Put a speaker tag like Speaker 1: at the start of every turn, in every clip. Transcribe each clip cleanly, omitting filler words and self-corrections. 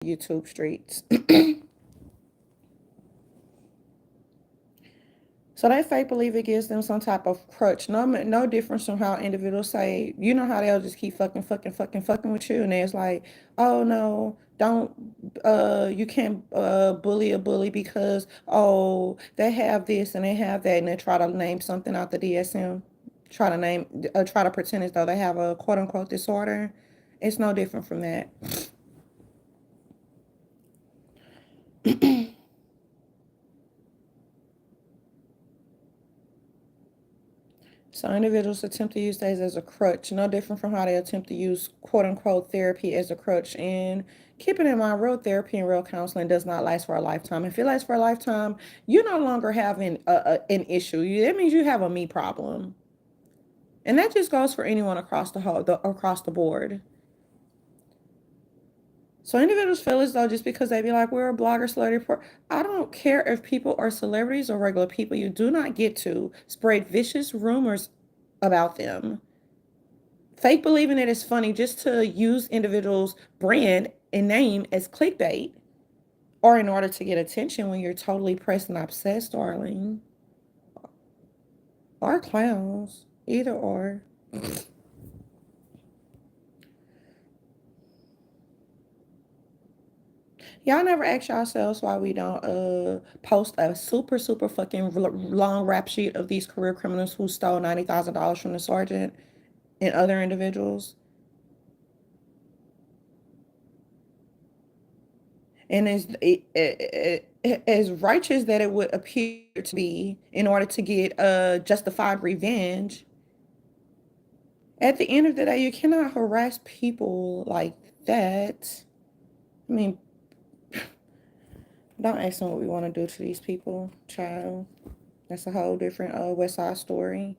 Speaker 1: YouTube streets. So they fake believe it gives them some type of crutch. No difference from how individuals say, you know how they'll just keep fucking with you, and it's like, oh no, don't, you can't bully a bully because oh they have this and they have that, and they try to name something out the DSM, try to pretend as though they have a quote unquote disorder. It's no different from that. So individuals attempt to use these as a crutch, no different from how they attempt to use quote unquote therapy as a crutch. And keeping in mind, real therapy and real counseling does not last for a lifetime. If it lasts for a lifetime, you no longer have an issue. That means you have a me problem, and that just goes for anyone across the board. So individuals feel as though just because they be like, we're a blogger, celebrity, I don't care if people are celebrities or regular people. You do not get to spread vicious rumors about them. Fake believing it is funny just to use individuals' brand and name as clickbait or in order to get attention when you're totally pressed and obsessed, darling. Or clowns. Either or. Y'all never ask yourselves why we don't post a super fucking long rap sheet of these career criminals who stole $90,000 from the sergeant and other individuals. And as righteous that it would appear to be in order to get justified revenge, at the end of the day, you cannot harass people like that. I mean, don't ask them what we want to do to these people, child. That's a whole different West Side Story.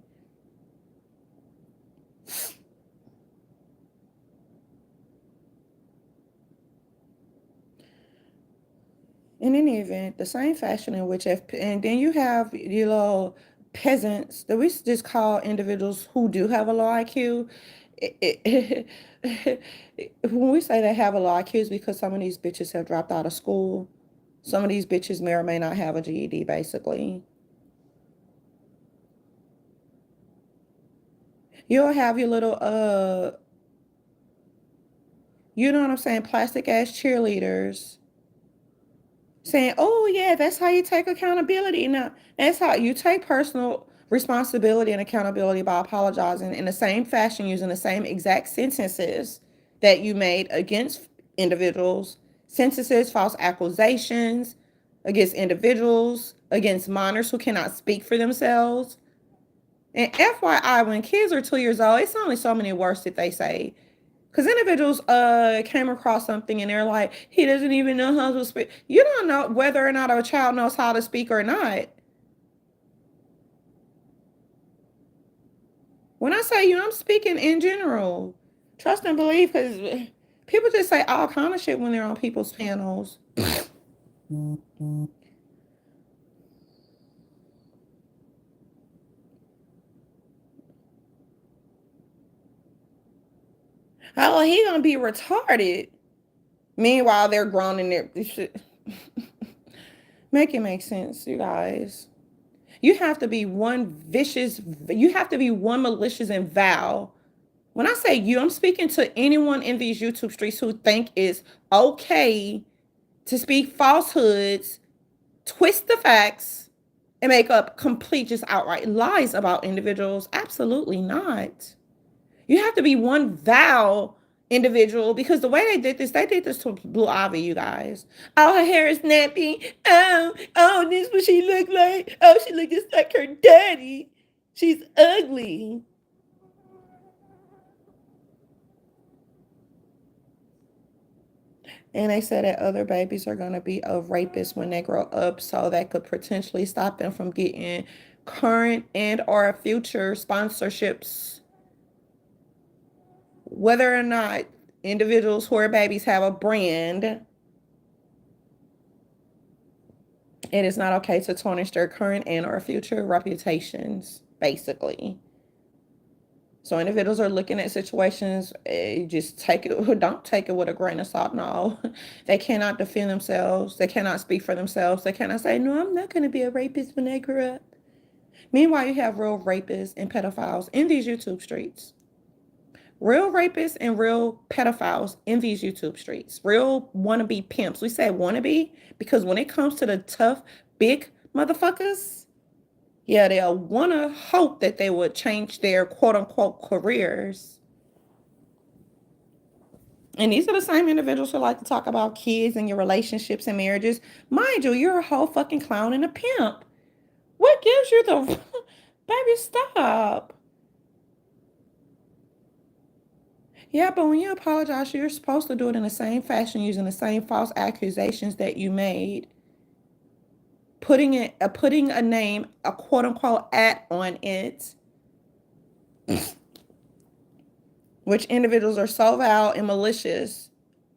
Speaker 1: In any event, the same fashion in which, and then you have your little peasants that we just call individuals who do have a low IQ. When we say they have a low IQ, it's because some of these bitches have dropped out of school. Some of these bitches may or may not have a GED, basically. You'll have your little, you know what I'm saying, plastic ass cheerleaders saying, oh, yeah, that's how you take accountability. No, that's how you take personal responsibility and accountability by apologizing in the same fashion, using the same exact sentences that you made against individuals, sentences, false accusations against individuals, against minors who cannot speak for themselves. And FYI, when kids are 2 years old, it's only so many words that they say. Because individuals came across something and they're like, he doesn't even know how to speak. You don't know whether or not a child knows how to speak or not. When I say you, I'm speaking in general. Trust and believe, because people just say all kind of shit when they're on people's panels. Oh, he gonna be retarded. Meanwhile, they're grown in their shit. Make it make sense, you guys. You have to be one vicious, you have to be one malicious and vile. When I say you, I'm speaking to anyone in these YouTube streets who think it's okay to speak falsehoods, twist the facts, and make up complete, just outright lies about individuals. Absolutely not. You have to be one vile individual because the way they did this to Blue Ivy, you guys. Oh, her hair is nappy. Oh, this is what she looked like. Oh, she looked just like her daddy. She's ugly. And they said that other babies are going to be a rapist when they grow up, so that could potentially stop them from getting current and or future sponsorships, whether or not individuals who are babies have a brand. It is not okay to tarnish their current and or future reputations, basically. So individuals are looking at situations, just take it, don't take it with a grain of salt. No, they cannot defend themselves. They cannot speak for themselves. They cannot say, no, I'm not going to be a rapist when I grow up. Meanwhile, you have real rapists and pedophiles in these YouTube streets. Real rapists and real pedophiles in these YouTube streets. Real wannabe pimps. We say wannabe because when it comes to the tough, big motherfuckers, yeah, they'll want to hope that they would change their quote unquote careers. And these are the same individuals who like to talk about kids and your relationships and marriages. Mind you, you're a whole fucking clown and a pimp. What gives you the baby? Stop. Yeah, but when you apologize, you're supposed to do it in the same fashion, using the same false accusations that you made. Putting a name, a quote unquote at on it. Which individuals are so vile and malicious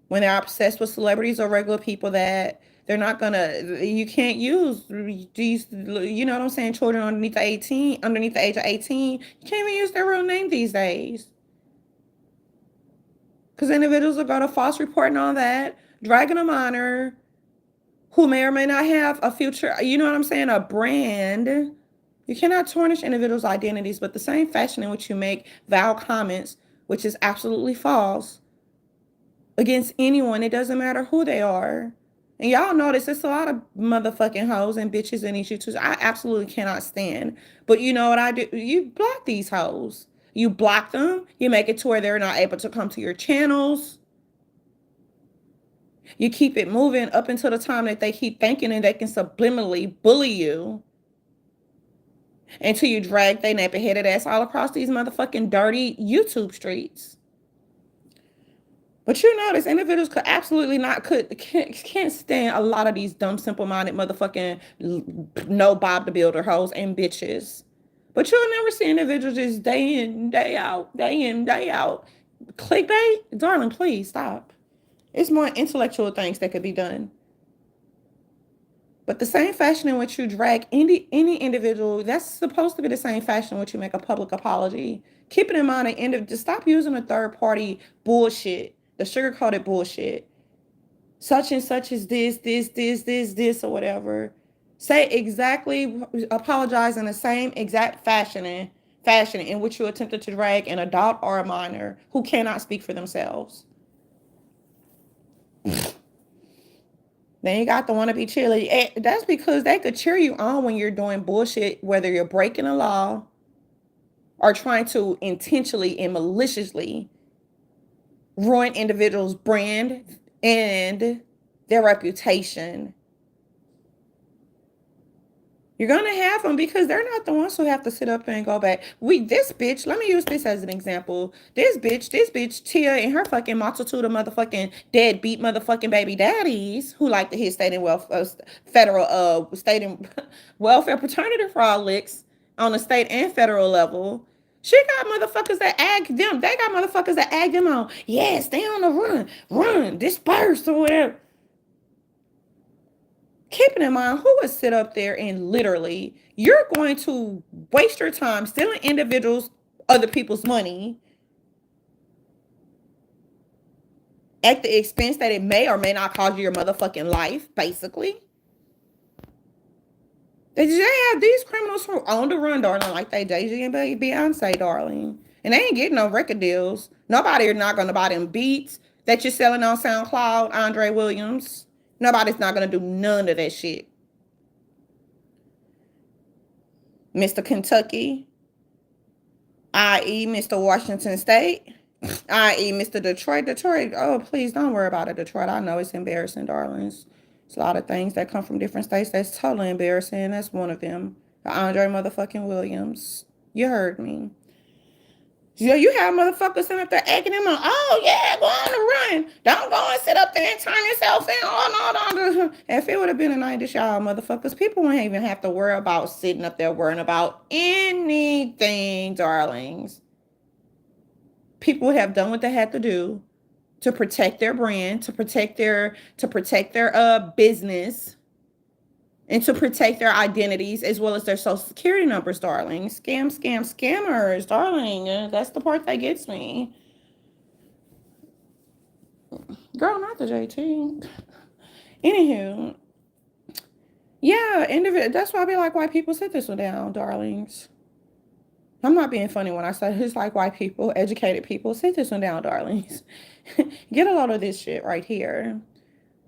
Speaker 1: when they're obsessed with celebrities or regular people that they're not gonna, you can't use these, you know what I'm saying, children underneath the age of 18, you can't even use their real name these days. Because individuals are going to false report and all that, dragging a minor who may or may not have a future, you know what I'm saying, a brand. You cannot tarnish individuals' identities, but the same fashion in which you make vile comments, which is absolutely false, against anyone, it doesn't matter who they are. And y'all notice it's a lot of motherfucking hoes and bitches in these YouTubers I absolutely cannot stand. But you know what I do? You block these hoes. You block them. You make it to where they're not able to come to your channels. You keep it moving up until the time that they keep thinking and they can subliminally bully you until you drag their nappy-headed ass all across these motherfucking dirty YouTube streets. But you notice individuals could absolutely not, can't stand a lot of these dumb, simple-minded motherfucking no Bob the Builder hoes and bitches. But you'll never see individuals just day in, day out, day in, day out. Clickbait? Darling, please stop. It's more intellectual things that could be done. But the same fashion in which you drag any individual, that's supposed to be the same fashion in which you make a public apology. Keeping in mind, just stop using a third party bullshit, the sugar-coated bullshit. Such and such is this, or whatever. Say exactly, apologize in the same exact fashion in which you attempted to drag an adult or a minor who cannot speak for themselves. Then you got the wannabe cheerleader. That's because they could cheer you on when you're doing bullshit, whether you're breaking a law or trying to intentionally and maliciously ruin individuals' brand and their reputation. You're going to have them because they're not the ones who have to sit up and go back. This bitch, let me use this as an example. This bitch, Tia, and her fucking multitude of motherfucking deadbeat motherfucking baby daddies who like to hit state and state and welfare paternity fraud licks on the state and federal level. She got motherfuckers that ag them. They got motherfuckers that ag them on. Yeah, stay on the run, disperse or whatever. Keeping in mind who would sit up there and literally, you're going to waste your time stealing other people's money at the expense that it may or may not cause you your motherfucking life, basically. They have these criminals who on the run, darling, like they Jay-Z and Beyonce, darling. And they ain't getting no record deals. Nobody are not going to buy them beats that you're selling on SoundCloud, Andre Williams. Nobody's not going to do none of that shit. Mr. Kentucky, i.e. Mr. Washington State, i.e. Mr. Detroit. Oh, please don't worry about it, Detroit. I know it's embarrassing, darlings. It's a lot of things that come from different states that's totally embarrassing. That's one of them. Andre motherfucking Williams. You heard me. So you have motherfuckers sitting up there egging them on. Oh, yeah, go on the run. Don't go and sit up there and turn yourself in. Oh, no. If it would have been a night to y'all motherfuckers, people wouldn't even have to worry about sitting up there worrying about anything, darlings. People would have done what they had to do to protect their brand, to protect their business. and to protect their identities as well as their social security numbers, darling. Scammers, darling. That's the part that gets me. Girl, not the JT. Anywho, yeah, individual. That's why I be like, white people, sit this one down, darlings. I'm not being funny when I say it's like white people, educated people, sit this one down, darlings. Get a load of this shit right here.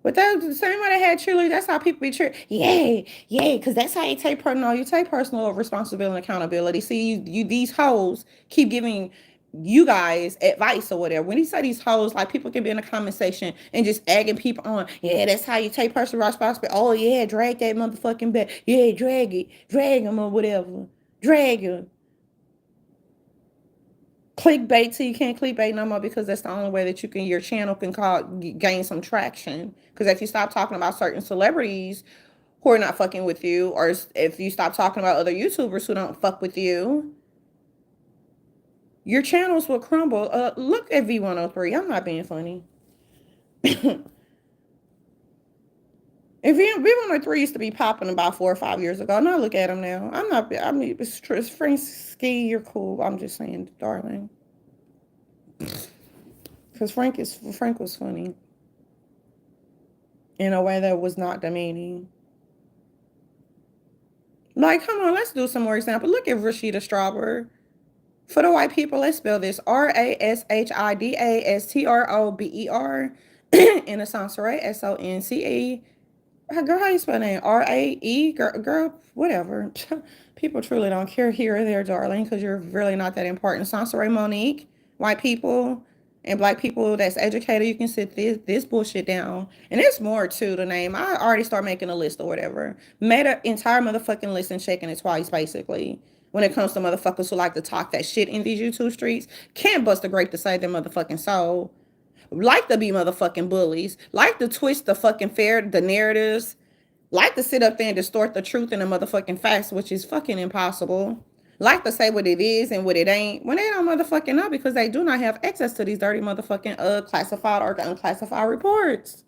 Speaker 1: But that's the same way they had cheerleaders. That's how people be treated. Yay, yay, because that's how you take personal. You take personal responsibility and accountability. See, you these hoes keep giving you guys advice or whatever. When he say these hoes, like people can be in a comment section and just egging people on. Yeah, that's how you take personal responsibility. Oh yeah, drag that motherfucking back. Yeah, drag him or whatever. Drag him. Clickbait till you can't clickbait no more because that's the only way that your channel can gain some traction. Because if you stop talking about certain celebrities who are not fucking with you, or if you stop talking about other YouTubers who don't fuck with you, your channels will crumble. Look at V103. I'm not being funny. If V103 used to be popping about 4 or 5 years ago, now look at him now. I mean, it's Frank Ski, you're cool. I'm just saying, darling. Because Frank was funny in a way that was not demeaning. Like, come on, let's do some more examples. Look at Rashida Strawberry. For the white people, let's spell this RASHIDASTROBER in a sans serif, SONCE. Girl, how you spell that? RAE? Girl, whatever. People truly don't care here or there, darling, because you're really not that important. Sans serif Monique, white people and black people that's educated, you can sit this bullshit down. And there's more to the name. I already start making a list or whatever. Made an entire motherfucking list and checking it twice, basically. When it comes to motherfuckers who like to talk that shit in these YouTube streets, can't bust a grape to save their motherfucking soul. Like to be motherfucking bullies. Like to twist the narratives. Like to sit up there and distort the truth and the motherfucking facts, which is fucking impossible. Like to say what it is and what it ain't when they don't motherfucking know because they do not have access to these dirty motherfucking classified or unclassified reports.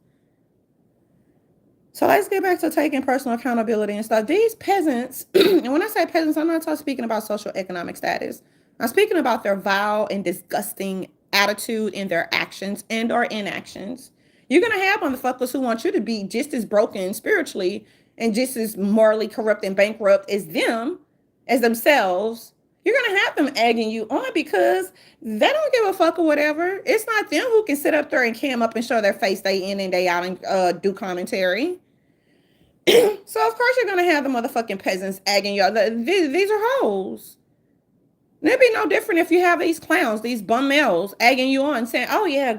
Speaker 1: So let's get back to taking personal accountability and stuff. These peasants, and when I say peasants, I'm not speaking about social economic status. I'm speaking about their vile and disgusting attitude in their actions and or inactions. You're going to have motherfuckers who want you to be just as broken spiritually and just as morally corrupt and bankrupt as themselves. You're going to have them egging you on because they don't give a fuck or whatever. It's not them who can sit up there and cam up and show their face day in and day out and do commentary. So of course you're going to have the motherfucking peasants egging y'all. These are hoes. It'd be no different if you have these clowns, these bum males egging you on saying, oh yeah,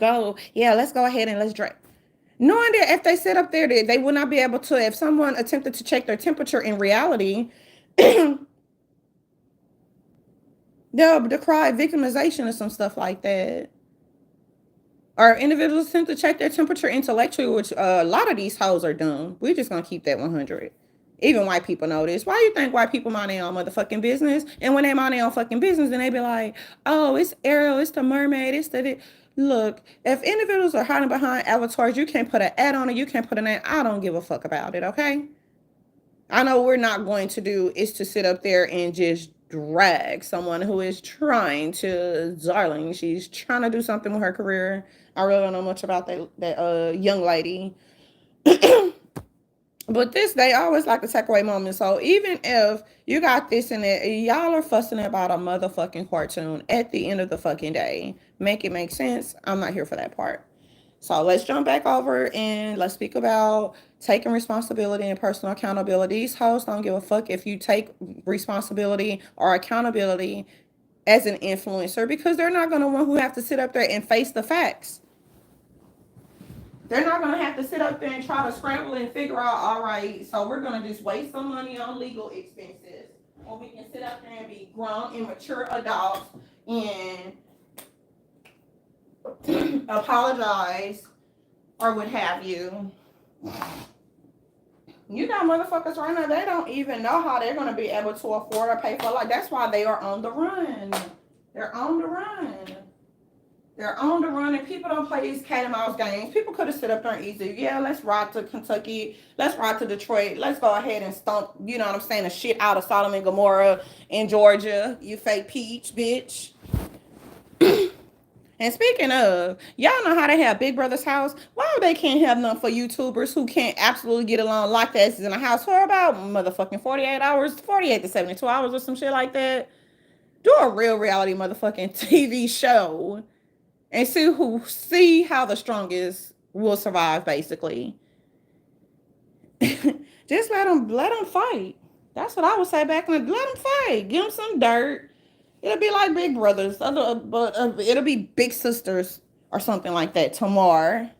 Speaker 1: let's go ahead and let's drink. Knowing that if they sit up there, they would not be able to, if someone attempted to check their temperature in reality, they'll decry victimization or some stuff like that. Or individuals attempt to check their temperature intellectually, which a lot of these hoes are dumb. We're just going to keep that 100. Even white people know this. Why you think white people mind their own motherfucking business? And when they mind their own fucking business, then they be like, oh, it's Ariel, it's the mermaid, it's the... Look, if individuals are hiding behind avatars, you can't put an ad on it, you can't put a name. I don't give a fuck about it, okay? I know what we're not going to do is to sit up there and just drag someone who is trying to, darling, she's trying to do something with her career. I really don't know much about that young lady. But they always like to take away moments. So even if you got this and that, y'all are fussing about a motherfucking cartoon at the end of the fucking day. Make it make sense. I'm not here for that part. So let's jump back over and let's speak about taking responsibility and personal accountability. These hosts don't give a fuck if you take responsibility or accountability as an influencer because they're not going to want who have to sit up there and face the facts. They're not going to have to sit up there and try to scramble and figure out, all right, so we're going to just waste some money on legal expenses. Or we can sit up there and be grown and mature adults and apologize or what have you. You got motherfuckers right now, they don't even know how they're going to be able to afford or pay for. Like, that's why they are on the run. They're on the run. They're on the run, and people don't play these cat and mouse games. People could have sit up there and easy. Yeah, let's ride to Kentucky. Let's ride to Detroit. Let's go ahead and stomp, you know what I'm saying, the shit out of Sodom and Gomorrah in Georgia. You fake peach, bitch. And speaking of, y'all know how they have Big Brother's house? Why they can't have none for YouTubers who can't absolutely get along like that in a house for about motherfucking 48 hours, 48 to 72 hours or some shit like that? Do a real reality motherfucking TV show and see how the strongest will survive, basically. Just let them fight. That's what I would say back then. Let them fight. Give them some dirt. It'll be like Big Brothers, but it'll be Big Sisters or something like that. Tamar.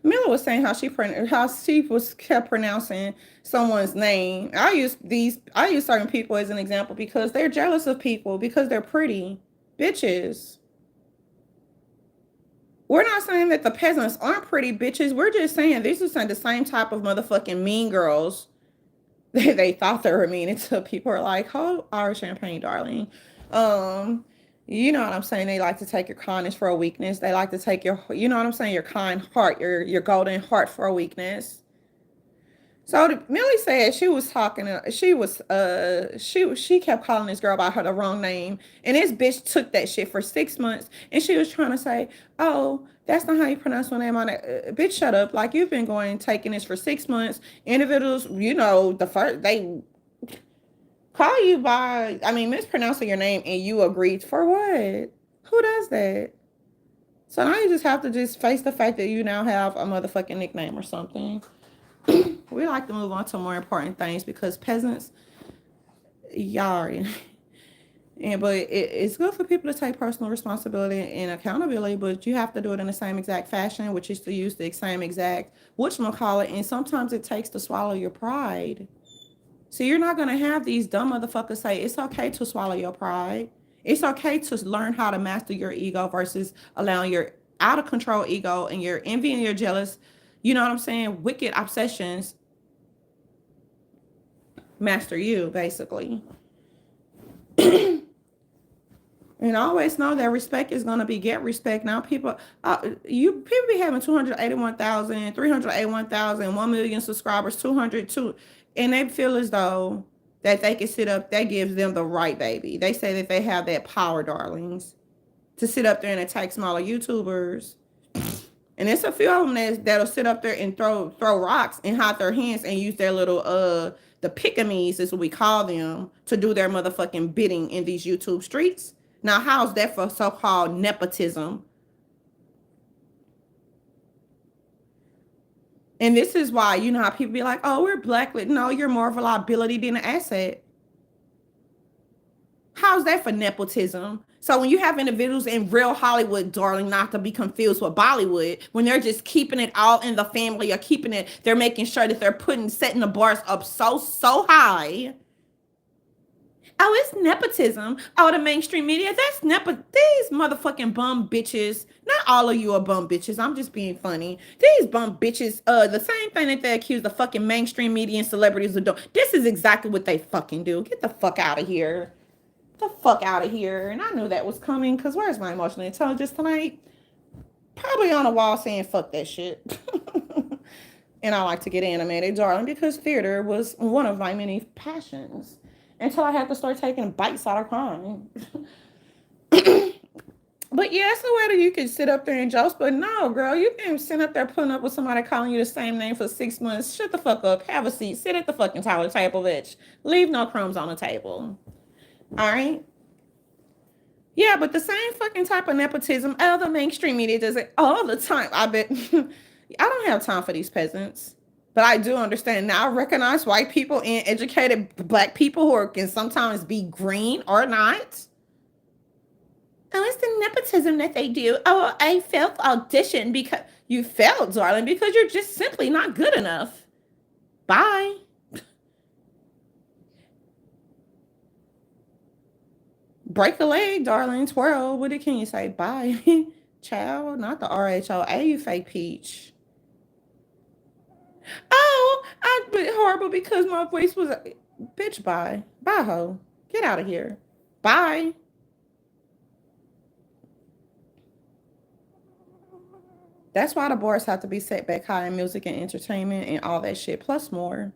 Speaker 1: Miller was saying how she was kept pronouncing someone's name. I use certain people as an example because they're jealous of people because they're pretty bitches. We're not saying that the peasants aren't pretty bitches. We're just saying these are the same type of motherfucking mean girls they thought they were mean until people are like, "Oh, our champagne, darling." Um, you know what I'm saying? They like to take your kindness for a weakness. They like to take your, you know what I'm saying, your kind heart, your golden heart for a weakness. So Millie said she was talking. She kept calling this girl by her the wrong name, and this bitch took that shit for 6 months, and she was trying to say, "Oh, that's not how you pronounce my name on it." Bitch, shut up! Like you've been taking this for 6 months. Individuals, you know, the first they call you by, I mean, mispronouncing your name, and you agreed for what? Who does that? So now you just have to just face the fact that you now have a motherfucking nickname or something. We like to move on to more important things because peasants, y'all, but it's good for people to take personal responsibility and accountability, but you have to do it in the same exact fashion, which is to use the same exact whatchamacallit, and sometimes it takes to swallow your pride. So you're not going to have these dumb motherfuckers say, it's okay to swallow your pride. It's okay to learn how to master your ego versus allowing your out of control ego and your envy and your jealous, you know what I'm saying, wicked obsessions master you, basically. And always know that respect is going to be get respect. Now people be having 281,000, 381,000, 1 million subscribers, 202, and they feel as though that they can sit up, that gives them the right, baby. They say that they have that power, darlings, to sit up there and attack smaller YouTubers. And it's a few of them that'll sit up there and throw rocks and hide their hands and use their little the pickamies is what we call them to do their motherfucking bidding in these YouTube streets. Now, how's that for so-called nepotism? And this is why, you know how people be like, "Oh, we're blacklit." No, you're more of a liability than an asset. How's that for nepotism? So when you have individuals in real Hollywood, darling, not to be confused with Bollywood, when they're just keeping it all in the family or keeping it, they're making sure that they're setting the bars up so high. Oh, it's nepotism. Oh, the mainstream media, that's these motherfucking bum bitches. Not all of you are bum bitches. I'm just being funny. These bum bitches, the same thing that they accuse the fucking mainstream media and celebrities of doing. This is exactly what they fucking do. Get the fuck out of here. The fuck out of here. And I knew that was coming because where's my emotional intelligence tonight? Probably on a wall saying fuck that shit. And I like to get animated, darling, because theater was one of my many passions until I had to start taking bites out of crime. But yeah, it's a way that you can sit up there and joke. But no, girl, you can sit up there putting up with somebody calling you the same name for 6 months. Shut the fuck up. Have a seat. Sit at the fucking toilet table, bitch. Leave no crumbs on the table. All right. Yeah, but the same fucking type of nepotism, other mainstream media does it all the time. I bet. I don't have time for these peasants. But I do understand now. I recognize white people and educated black people who can sometimes be green or not. Oh, it's the nepotism that they do. Oh, I failed audition because you failed, darling, because you're just simply not good enough. Bye. Break a leg, darling. Twirl. What can you say? Bye. Child, not the RHOA, you fake peach. Oh, I been horrible because my voice was. Bitch, bye. Bye, ho. Get out of here. Bye. That's why the bars have to be set back high in music and entertainment and all that shit, plus more.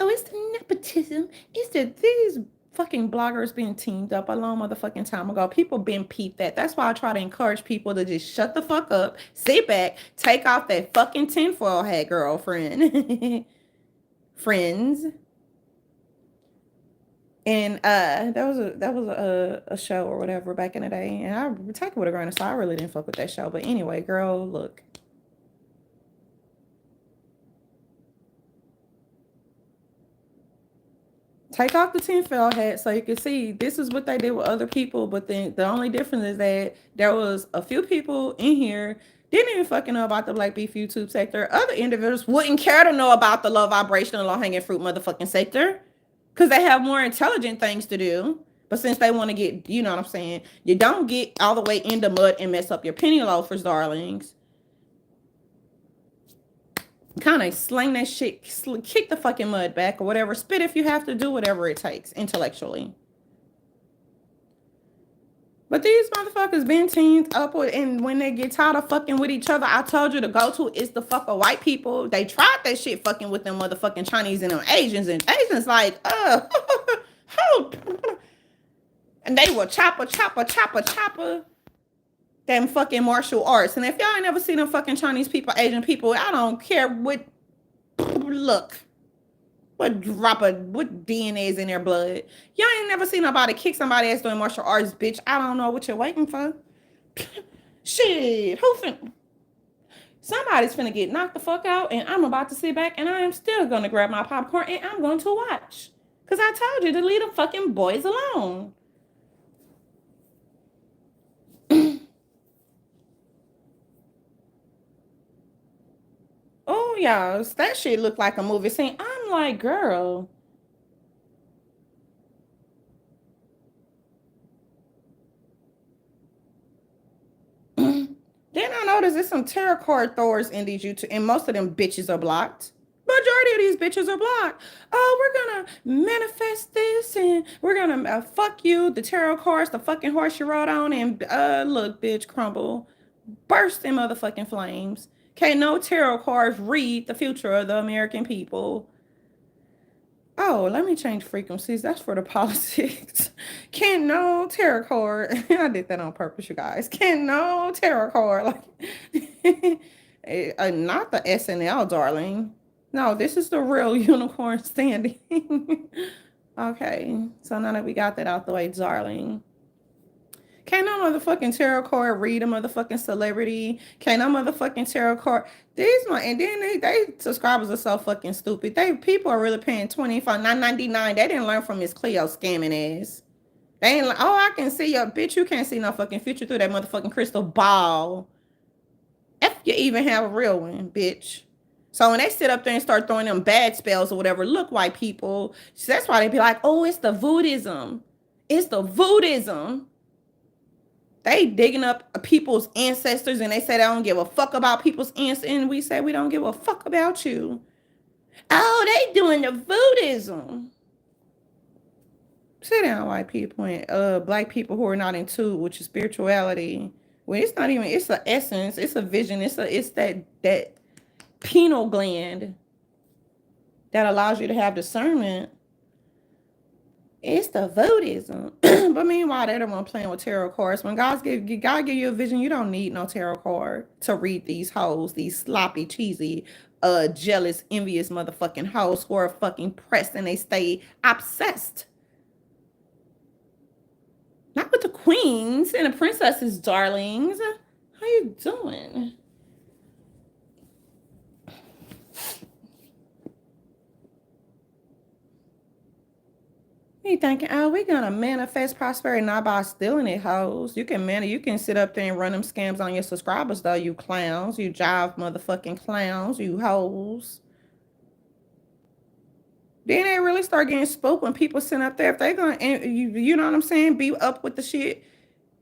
Speaker 1: Oh, it's the nepotism. It's the these fucking bloggers being teamed up a long motherfucking time ago. People been peeped that. That's why I try to encourage people to just shut the fuck up, sit back, take off that fucking tinfoil hat, girlfriend. Friends. And that was a show or whatever back in the day. And I take it with a grain of salt. I really didn't fuck with that show. But anyway, girl, look. Take off the tinfoil hat so you can see this is what they did with other people. But then the only difference is that there was a few people in here didn't even fucking know about the Black Beef YouTube sector. Other individuals wouldn't care to know about the low vibration and low hanging fruit motherfucking sector because they have more intelligent things to do. But since they want to get, you know what I'm saying, you don't get all the way in the mud and mess up your penny loafers, darlings. Kind of slang that shit, kick the fucking mud back or whatever. Spit if you have to, do whatever it takes intellectually. But these motherfuckers been teamed up with, and when they get tired of fucking with each other, I told you to go to is the fucking white people. They tried that shit fucking with them motherfucking Chinese and them Asians, and Asians like, and they will chopper, them fucking martial arts. And if y'all ain't never seen them fucking Chinese people, Asian people, I don't care what look. What DNA is in their blood? Y'all ain't never seen nobody kick somebody ass doing martial arts, bitch. I don't know what you're waiting for. Shit, somebody's finna get knocked the fuck out, and I'm about to sit back, and I am still gonna grab my popcorn, and I'm going to watch. Cause I told you to leave the fucking boys alone. Oh, y'all, that shit looked like a movie scene. I'm like, girl. Then I noticed there's some tarot card throwers in these YouTube, and most of them bitches are blocked. Majority of these bitches are blocked. Oh, we're gonna manifest this, and we're gonna fuck you. The tarot cards, the fucking horse you rode on, and look, bitch, crumble, burst in motherfucking flames. Can't no tarot cards read the future of the American people. Oh, let me change frequencies. That's for the politics. Can no tarot card. I did that on purpose, you guys. Can no tarot card. Like, not the SNL, darling. No, this is the real unicorn standing. Okay, so now that we got that out the way, darling. Can't no motherfucking tarot card read a motherfucking celebrity. Can't no motherfucking tarot card. And then they subscribers are so fucking stupid. People are really paying $25.99. They didn't learn from Miss Cleo scamming ass. They ain't like, oh, I can see your bitch. You can't see no fucking future through that motherfucking crystal ball. If you even have a real one, bitch. So when they sit up there and start throwing them bad spells or whatever, look, white people. So that's why they be like, oh, it's the voodism. It's the voodism. They digging up people's ancestors, and they say they don't give a fuck about people's ancestors, and we say we don't give a fuck about you. Oh, they doing the voodism. Sit down, white people and black people who are not in tune with your spirituality. Well, it's not even. It's an essence. It's a vision. It's that pineal gland that allows you to have discernment. It's the voodism. But meanwhile, they're the one playing with tarot cards. When God give you a vision, you don't need no tarot card to read these hoes, these sloppy, cheesy, jealous, envious motherfucking hoes who are fucking pressed and they stay obsessed. Not with the queens and the princesses, darlings. How you doing? You thinking, oh, we gonna manifest prosperity not by stealing it, hoes. You can sit up there and run them scams on your subscribers, though, you clowns, you jive motherfucking clowns, you hoes. Then they really start getting spooked when people sit up there. If they gonna, you know what I'm saying, be up with the shit,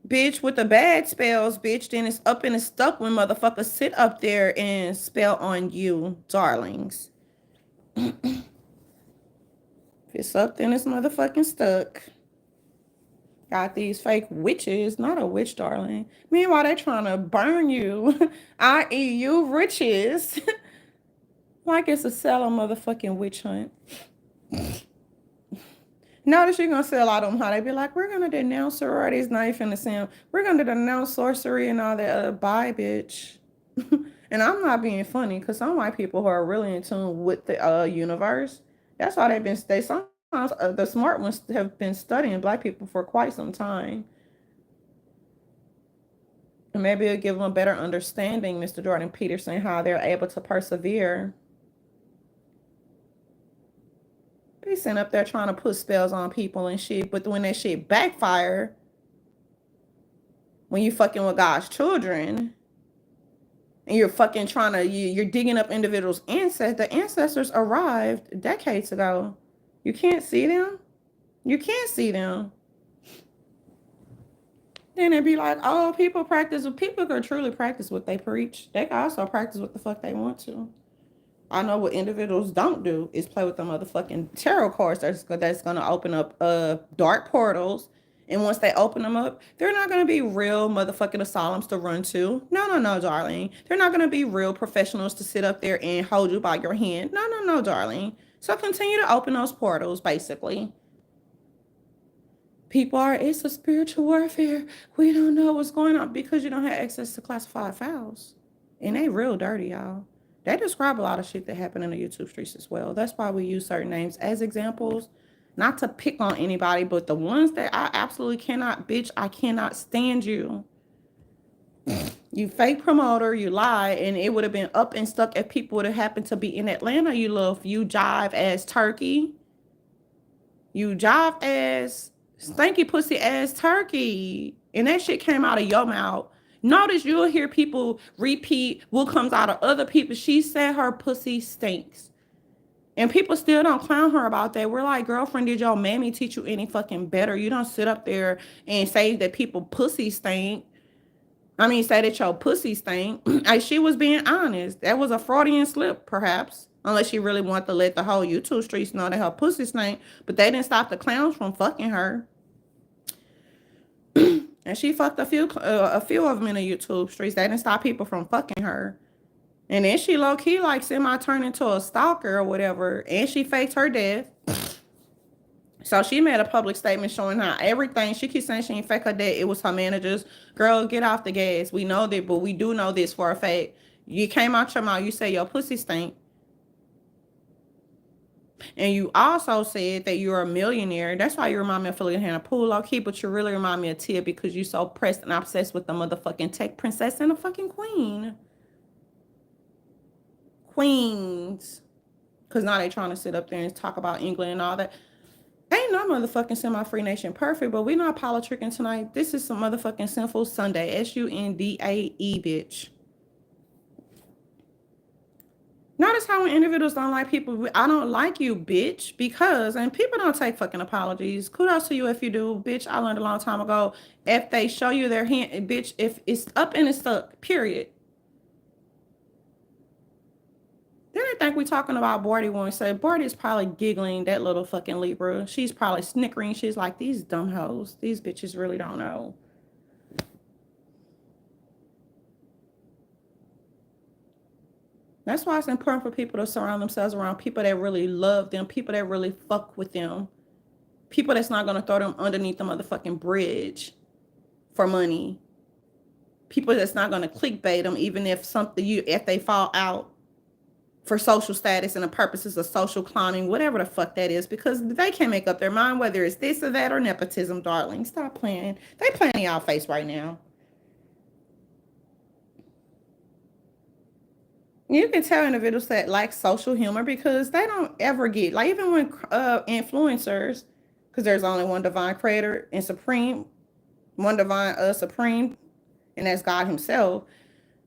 Speaker 1: bitch, with the bad spells, bitch, then it's up and it's stuck when motherfuckers sit up there and spell on you, darlings. it's up, then it's motherfucking stuck. Got these fake witches, not a witch, darling. Meanwhile, they're trying to burn you, i.e., you riches. Like it's a sell a motherfucking witch hunt. Notice you're gonna see a lot of them how they be like, we're gonna denounce sororities, knife in the sand. We're gonna denounce sorcery and all that. Bye, bitch. And I'm not being funny because some white people who are really in tune with the universe. That's why they sometimes the smart ones have been studying black people for quite some time. And maybe it'll give them a better understanding, Mr. Jordan Peterson, how they're able to persevere. They sitting up there trying to put spells on people and shit, but when that shit backfire, when you fucking with God's children, and you're fucking trying to, you're digging up individuals' ancestors. The ancestors arrived decades ago. You can't see them. You can't see them. Then it'd be like, oh, people can truly practice what they preach. They can also practice what the fuck they want to. I know what individuals don't do is play with the motherfucking tarot cards that's going to open up dark portals. And once they open them up, they're not going to be real motherfucking asylums to run to. No, darling. They're not going to be real professionals to sit up there and hold you by your hand. No, darling. So continue to open those portals, basically. It's a spiritual warfare. We don't know what's going on because you don't have access to classified files. And they real dirty, y'all. They describe a lot of shit that happened in the YouTube streets as well. That's why we use certain names as examples, not to pick on anybody, but the ones that I absolutely cannot, bitch, I cannot stand you. You fake promoter, you lie, and it would have been up and stuck if people would have happened to be in Atlanta, you jive ass turkey. You jive ass, stinky pussy ass turkey. And that shit came out of your mouth. Notice you'll hear people repeat what comes out of other people. She said her pussy stinks. And people still don't clown her about that. We're like, girlfriend, did your mammy teach you any fucking better? You don't sit up there and say that people pussy stink. Say that your pussy stink. Like, she was being honest. That was a Freudian slip, perhaps. Unless she really wanted to let the whole YouTube streets know that her pussy stink. But they didn't stop the clowns from fucking her. And she fucked a few of them in the YouTube streets. They didn't stop people from fucking her. And then she low-key like semi-turned into a stalker or whatever. And she faked her death. So she made a public statement showing how everything. She keeps saying she ain't fake her death. It was her managers. Girl, get off the gas. We know that, but we do know this for a fact. You came out your mouth. You say your pussy stink. And you also said that you're a millionaire. That's why you remind me of Philly Hannah Pool, low-key, but you really remind me of Tia because you're so pressed and obsessed with the motherfucking tech princess and the fucking queen. Queens. Because now they trying to sit up there and talk about England and all that. Ain't no motherfucking semi-free nation perfect, but we not politicking tonight. This is some motherfucking sinful Sunday. SUNDAE, bitch. Notice how when individuals don't like people, I don't like you, bitch, because, and people don't take fucking apologies. Kudos to you if you do, bitch. I learned a long time ago. If they show you their hand, bitch, if it's up and it's stuck, period. Then I think we're talking about Bordy when we say Bordy's probably giggling, that little fucking Libra. She's probably snickering. She's like, these dumb hoes. These bitches really don't know. That's why it's important for people to surround themselves around people that really love them, people that really fuck with them, people that's not going to throw them underneath the motherfucking bridge for money, people that's not going to clickbait them even if they fall out for social status and the purposes of social climbing, whatever the fuck that is, because they can't make up their mind whether it's this or that or nepotism, darling. Stop playing. They playing in y'all face right now. You can tell individuals that like social humor because they don't ever get, like, even when influencers, because there's only one divine creator and one divine supreme, and that's God himself.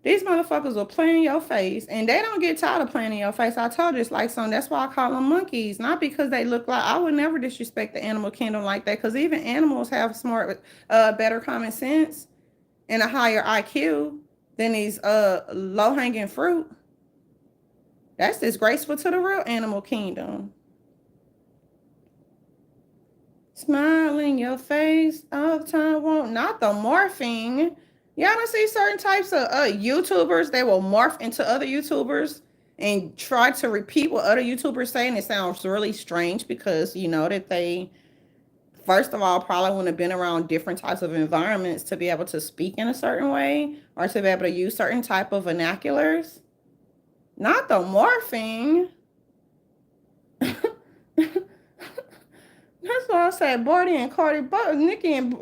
Speaker 1: These motherfuckers will play in your face, and they don't get tired of playing in your face. I told you it's like something. That's why I call them monkeys, not because they look like. I would never disrespect the animal kingdom like that, because even animals have better common sense and a higher IQ than these low hanging fruit. That's disgraceful to the real animal kingdom. Smile in your face all the time. Won't not the morphing. Y'all don't see certain types of YouTubers. They will morph into other YouTubers and try to repeat what other YouTubers say, and it sounds really strange because you know that they first of all probably wouldn't have been around different types of environments to be able to speak in a certain way or to be able to use certain type of vernaculars. Not the morphing. That's why I said Barty and Cardi, but Nikki and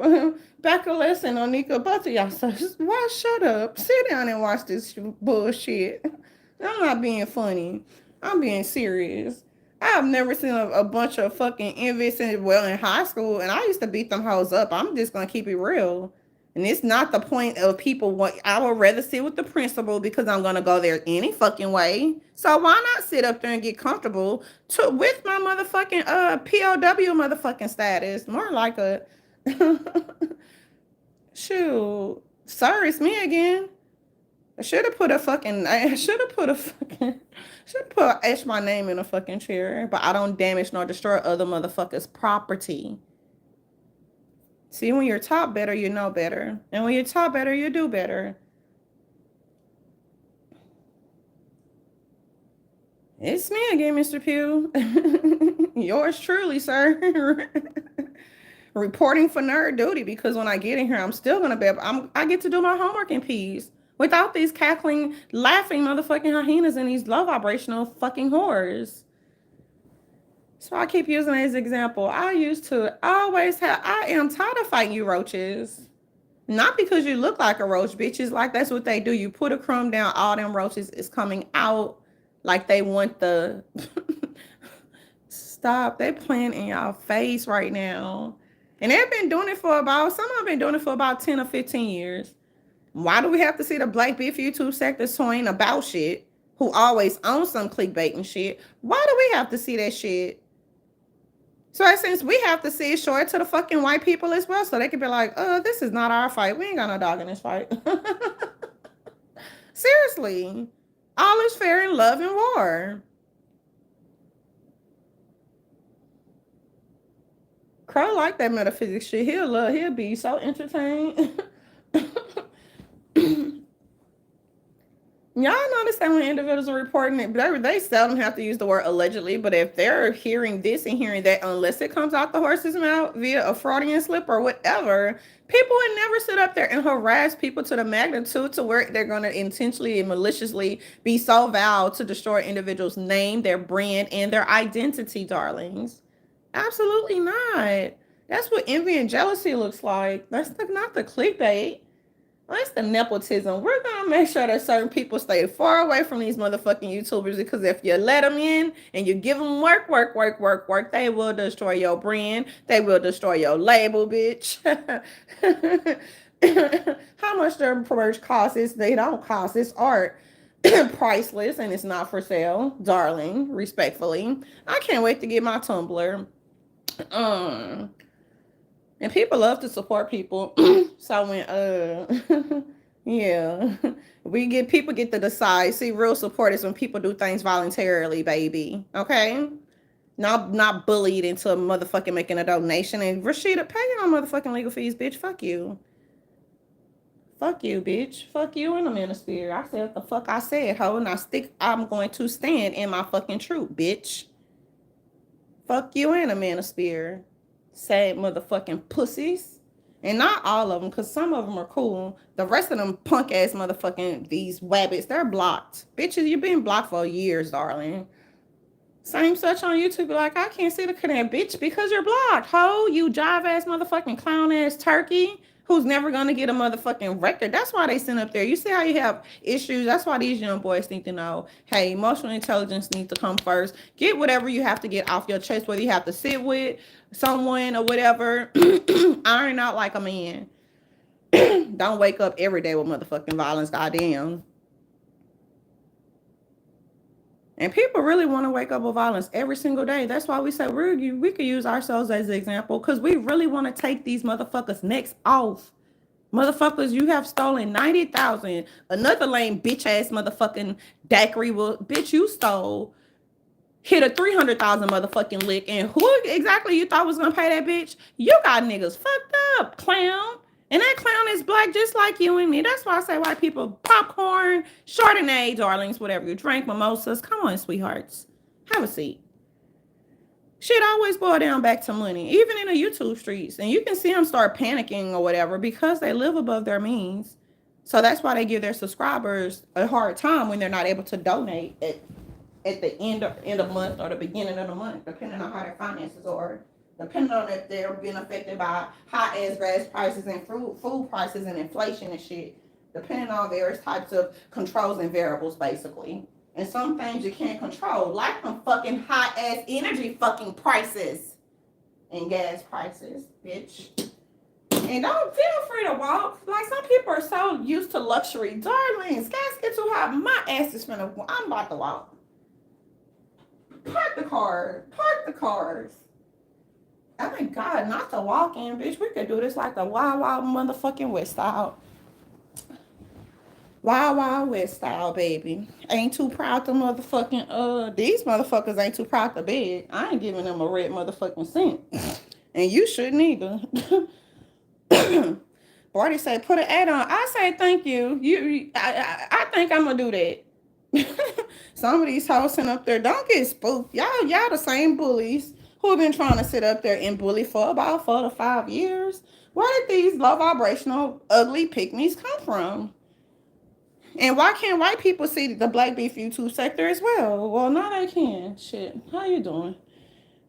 Speaker 1: Bacalus and Onika, both of y'all. So why shut up? Sit down and watch this bullshit. I'm not being funny. I'm being serious. I've never seen a bunch of fucking envious and well in high school, and I used to beat them hoes up. I'm just gonna keep it real. And it's not the point of people what I would rather sit with the principal because I'm gonna go there any fucking way. So why not sit up there and get comfortable with my motherfucking POW motherfucking status? More like a shoot. Sorry, it's me again. I should have put etched my name in a fucking chair, but I don't damage nor destroy other motherfuckers' property. See, when you're taught better, you know better. And when you're taught better, you do better. It's me again, Mr. Pugh. Yours truly, sir. Reporting for nerd duty because when I get in here, I'm still gonna be I get to do my homework in peace. Without these cackling, laughing motherfucking hyenas and these low vibrational fucking whores. So I keep using it as an example. I am tired of fighting you roaches. Not because you look like a roach, bitches. Like that's what they do. You put a crumb down, all them roaches is coming out like they want the stop. They playing in y'all face right now. And they've been doing it for some of them been doing it for about 10 or 15 years. Why do we have to see the black beef YouTube sector swing about shit who always own some clickbait and shit? Why do we have to see that shit? So since we have to see it, show it to the fucking white people as well, so they can be like, this is not our fight. We ain't got no dog in this fight. Seriously. All is fair in love and war. Crow like that metaphysics shit. He'll be so entertained. Y'all notice that when individuals are reporting it, they seldom have to use the word allegedly, but if they're hearing this and hearing that, unless it comes out the horse's mouth via a Freudian slip or whatever, people would never sit up there and harass people to the magnitude to where they're going to intentionally and maliciously be so vowed to destroy individuals' name, their brand, and their identity, darlings. Absolutely not. That's what envy and jealousy looks like. That's not the clickbait. That's the nepotism. We're going to make sure that certain people stay far away from these motherfucking YouTubers because if you let them in and you give them work, they will destroy your brand. They will destroy your label, bitch. How much their merch costs? They don't cost. It's art. Priceless and it's not for sale, darling, respectfully. I can't wait to get my Tumblr. And people love to support people. So when yeah. People get to decide. See, real support is when people do things voluntarily, baby. Okay? Not bullied into motherfucking making a donation. And Rashida, pay your own motherfucking legal fees, bitch. Fuck you. Fuck you, bitch. Fuck you in the manosphere. I said what the fuck I said, ho. And I'm going to stand in my fucking truth, bitch. Fuck you in the manosphere. Sad motherfucking pussies. And not all of them, because some of them are cool. The rest of them punk ass motherfucking these wabbits, they're blocked. Bitches, you've been blocked for years, darling. Same such on YouTube, like, I can't see the connect, bitch, because you're blocked, ho. You jive ass motherfucking clown ass turkey who's never gonna get a motherfucking record. That's why they send up there. You see how you have issues? That's why these young boys need to know, hey, emotional intelligence needs to come first. Get whatever you have to get off your chest, whether you have to sit with someone or whatever. Iron out like a man. Don't wake up every day with motherfucking violence, goddamn. And people really want to wake up with violence every single day. That's why we say we could use ourselves as an example because we really want to take these motherfuckers' necks off. Motherfuckers, you have stolen 90,000. Another lame bitch ass motherfucking daiquiri will, bitch, you stole hit a 300,000 motherfucking lick, and who exactly you thought was gonna pay that bitch? You got niggas fucked up, clown. And that clown is black just like you and me. That's why I say white people, popcorn, Chardonnay, darlings, whatever you drink, mimosas. Come on, sweethearts. Have a seat. Shit always boil down back to money, even in the YouTube streets. And you can see them start panicking or whatever because they live above their means. So that's why they give their subscribers a hard time when they're not able to donate at the end of month or the beginning of the month, depending on how their finances are, depending on if they're being affected by high ass gas prices and food prices and inflation and shit, depending on various types of controls and variables, basically. And some things you can't control, like them fucking high ass energy fucking prices and gas prices, bitch. And don't feel free to walk. Like, some people are so used to luxury. Darlings, gas get too hot. My ass is finna, I'm about to walk. Park the car. Park the cars. Oh my God, not the walk-in, bitch. We could do this like the Wild Wild motherfucking West style. Wild Wild West style, baby. Ain't too proud to motherfucking, these motherfuckers ain't too proud to beg. I ain't giving them a red motherfucking cent. And you shouldn't either. Barty say, put an ad on. I say, thank you. I think I'm gonna do that. Some of these hoes sitting up there, don't get spooked. Y'all the same bullies who have been trying to sit up there and bully for about 4 to 5 years. Where did these low vibrational, ugly pygmies come from? And why can't white people see the Black Beef YouTube sector as well? Well, now they can. Shit, how you doing?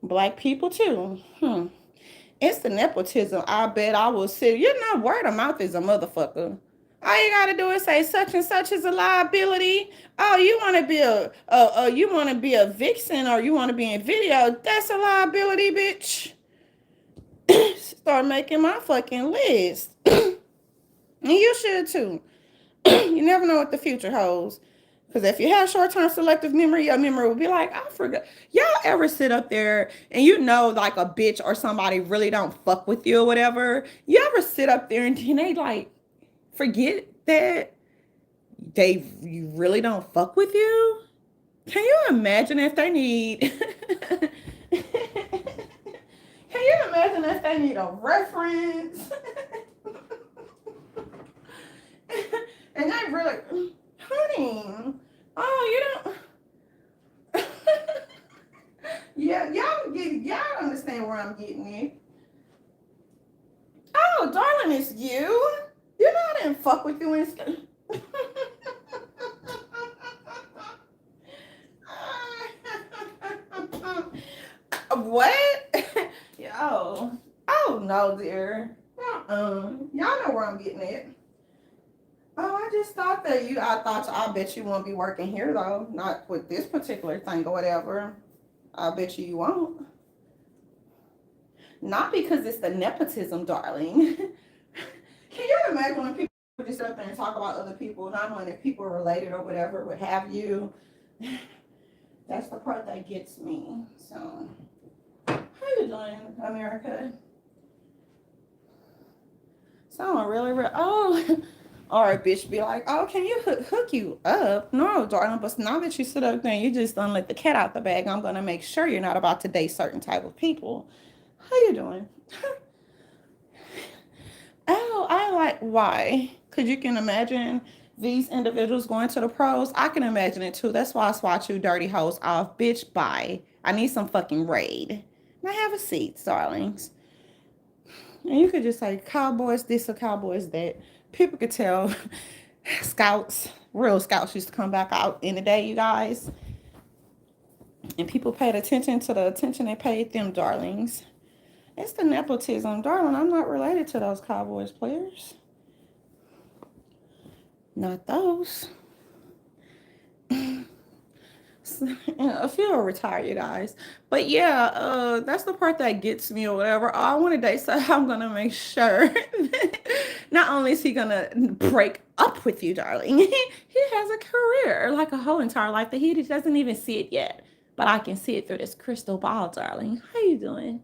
Speaker 1: Black people too. It's the nepotism. I bet I will sit. You know, word of mouth is a motherfucker. All you gotta do is say such and such is a liability. Oh, you want to be a vixen, or you want to be in video? That's a liability, bitch. Start making my fucking list, and you should too. You never know what the future holds. Because if you have short-term selective memory, your memory will be like, I forgot. Y'all ever sit up there and you know, like, a bitch or somebody really don't fuck with you or whatever? You ever sit up there and then they like forget that you really don't fuck with you? Can you imagine if they need can you imagine if they need a reference? And they really, honey, oh, you don't. Yeah, y'all understand where I'm getting it. Oh, darling, it's you. You know I didn't fuck with you in school. What? Yo. Oh no, dear. Y'all know where I'm getting it. Oh, I just thought that I bet you won't be working here though. Not with this particular thing or whatever. I bet you won't. Not because it's the nepotism, darling. Can you imagine when people just sit up there and talk about other people, not knowing if people are related or whatever, what have you? That's the part that gets me. So, how you doing, America? Someone really, or a bitch be like, oh, can you hook you up? No, darling, but now that you sit up there and you just don't let the cat out the bag, I'm going to make sure you're not about to date certain type of people. How you doing? Oh, I like, why? Because you can imagine these individuals going to the pros. I can imagine it too. That's why I swat you dirty hoes off. Bitch, bye. I need some fucking raid. Now have a seat, darlings. And you could just say, cowboys this or cowboys that. People could tell scouts, real scouts used to come back out in the day, you guys. And people paid attention to the attention they paid them, darlings. It's the nepotism. Darling, I'm not related to those Cowboys players. Not those. A few are retired, you guys. But yeah, that's the part that gets me or whatever. Oh, I want to date, so I'm going to make sure. Not only is he going to break up with you, darling, he has a career, like a whole entire life that he doesn't even see it yet. But I can see it through this crystal ball, darling. How you doing?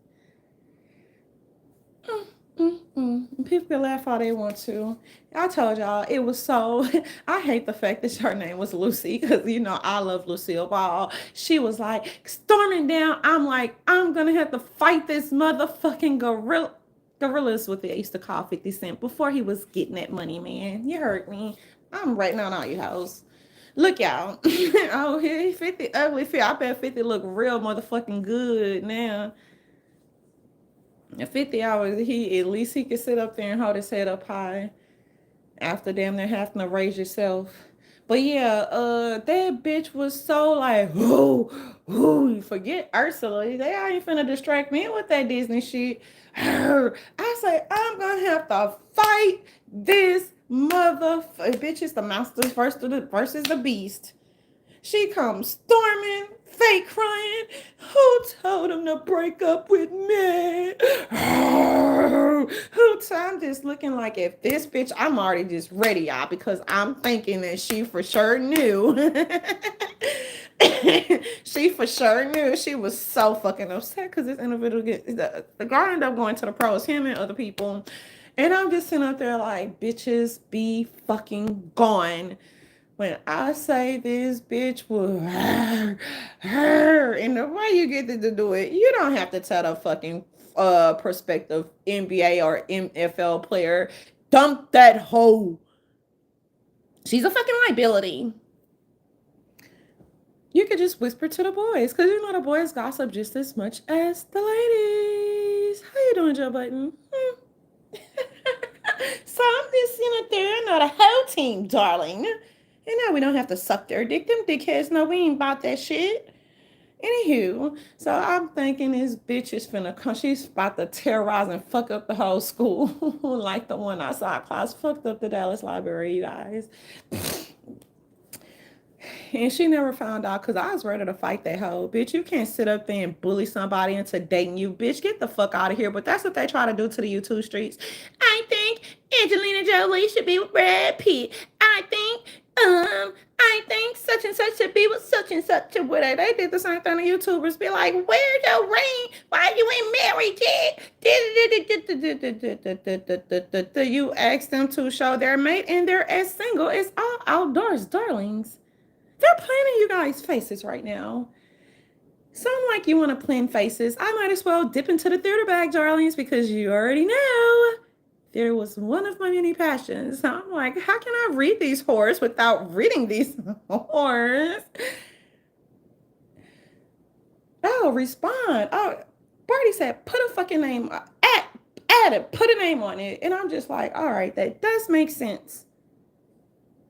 Speaker 1: People can laugh all they want to. I told y'all it was so. I hate the fact that her name was Lucy because you know I love Lucille Ball. She was like storming down. I'm like, I'm gonna have to fight this motherfucking gorilla. Gorillas what they used to call 50 Cent before he was getting that money, man. You heard me. I'm writing on all you hoes. Look, y'all. Oh, he 50 ugly fit. I bet 50 look real motherfucking good now. At 50 hours, he at least he could sit up there and hold his head up high after damn near having to raise yourself. But yeah, that bitch was so like, whoo, forget Ursula. They ain't finna distract me with that Disney shit. I say, I'm gonna have to fight this motherfucker. Bitch, it's the monsters versus the beast. She comes storming, fake crying. Who told him to break up with me? I'm just looking like if this bitch, I'm already just ready, y'all, because I'm thinking that she for sure knew. She for sure knew. She was so fucking upset because this individual the guy ended up going to the pros, him and other people. And I'm just sitting up there like, bitches be fucking gone. When I say this bitch will and the way you get to do it, you don't have to tell the fucking prospective NBA or NFL player, dump that hoe. She's a fucking liability. You could just whisper to the boys, because you know the boys gossip just as much as the ladies. How you doing, Joe Button? So I'm just sitting up there, not a whole team, darling. And now we don't have to suck their dick. Them dickheads know we ain't about that shit. Anywho, so I'm thinking this bitch is finna come. She's about to terrorize and fuck up the whole school. Like the one I saw class fucked up the Dallas Library, you guys. And she never found out because I was ready to fight that hoe. Bitch, you can't sit up there and bully somebody into dating you. Bitch, get the fuck out of here. But that's what they try to do to the YouTube streets. I think Angelina Jolie should be with Brad Pitt. I think such and such should be with such and such. They did the same thing to YouTubers. Be like, where's your ring? Why you ain't married yet? You ask them to show their mate and they're as single as all outdoors, darlings. They're planning you guys' faces right now. Some like you want to plan faces. I might as well dip into the theater bag, darlings, because you already know there was one of my many passions. So I'm like, how can I read these whores without reading these whores? Oh, respond. Oh, Barty said, put a fucking name, add it, put a name on it. And I'm just like, all right, that does make sense.